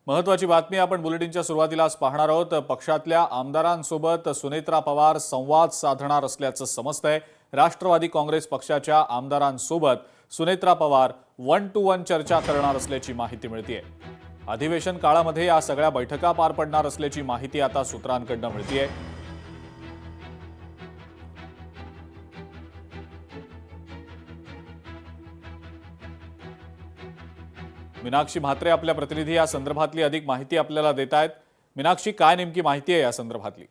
महत्त्वाची बातमी आपण बुलेटिनच्या सुरुवातीलाच पाहणार आहोत। पक्षातल्या आमदारांसोबत सुनेत्रा पवार संवाद साधणार असल्याचं समजतंय। राष्ट्रवादी काँग्रेस पक्षाच्या आमदारांसोबत सुनेत्रा पवार 1 to 1 चर्चा करणार असल्याची माहिती मिळतेय। अधिवेशन काळामध्ये या सगळ्या बैठका पार पडणार असल्याची माहिती आता सूत्रांकडून मिळतेय। मीनाक्षी म्हात्रे आपल्या प्रतिनिधी या संदर्भातली अधिक माहिती आपल्याला देत आहेत। मीनाक्षी, काय नेमकी माहिती आहे या संदर्भातली?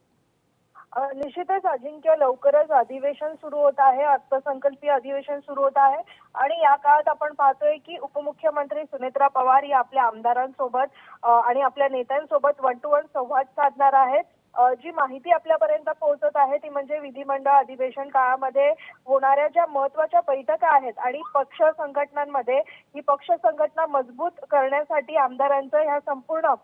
निश्चितच अजिंक्य, लवकरच अधिवेशन सुरू होत आहे, अर्थसंकल्पीय अधिवेशन सुरू होत आहे आणि या काळात आपण पाहतोय की उपमुख्यमंत्री सुनेत्रा पवार या आपल्या आमदारांसोबत आणि आपल्या नेत्यांसोबत 1 to 1 संवाद साधणार आहेत। जी माहिती आपल्यापर्यंत पोहोचत आहे ती म्हणजे विधिमंडळ अधिवेशन काळामध्ये होणाऱ्या ज्या महत्त्वाच्या बैठका आहेत आणि पक्ष संघटनांमध्ये ही पक्ष संघटना मजबूत करण्यासाठी आमदारांचं ह्या संपूर्ण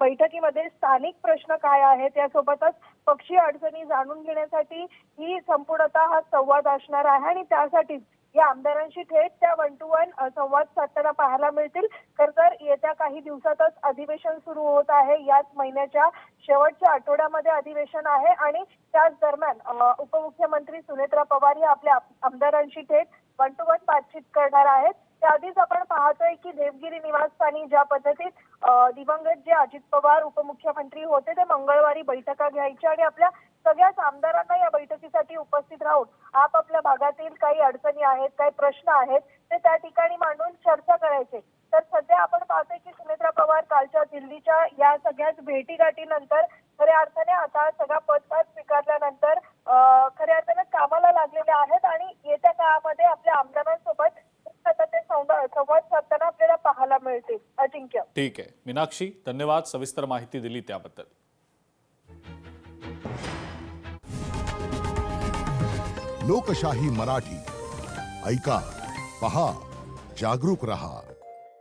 बैठकीमध्ये स्थानिक प्रश्न काय आहेत त्यासोबतच पक्षीय अडचणी जाणून घेण्यासाठी ही संपूर्णतः हा संवाद असणार आहे आणि त्यासाठीच या आमदारांशी थेट त्या 1 to 1 संवाद साधताना पाहायला मिळतील। तर येत्या काही दिवसातच अधिवेशन सुरू होत आहे। याच महिन्याच्या शेवटच्या आठवड्यामध्ये अधिवेशन आहे आणि त्याच दरम्यान उपमुख्यमंत्री सुनेत्रा पवार या आपल्या आमदारांशी थेट 1 to 1 बातचीत करणार आहेत। त्याआधीच आपण पाहतोय की देवगिरी निवासस्थानी ज्या पद्धतीत दिवंगत जे अजित पवार उपमुख्यमंत्री होते ते मंगळवारी बैठका घ्यायचे आणि आपल्या सगळ्याच आमदारांना या बैठकीसाठी उपस्थित राहून आपापल्या भागातील काही अडचणी आहेत, काही प्रश्न आहेत ते त्या ठिकाणी मांडून चर्चा करायचे। तर सध्या आपण पाहतोय की सुनेत्रा पवार कालच्या दिल्लीच्या या सगळ्याच भेटीगाठीनंतर खऱ्या अर्थाने आता सगळा पदभार स्वीकारल्यानंतर खऱ्या अर्थाने कामाला लागलेल्या आहेत आणि येत्या काळामध्ये आपल्या आमदारांसोबत संवाद साधताना आपल्याला पाहायला मिळते। अजिंक्य, ठीक आहे मीनाक्षी, धन्यवाद सविस्तर माहिती दिली त्याबद्दल। लोकशाही मराठी ऐका, पहा, जागरूक रहा।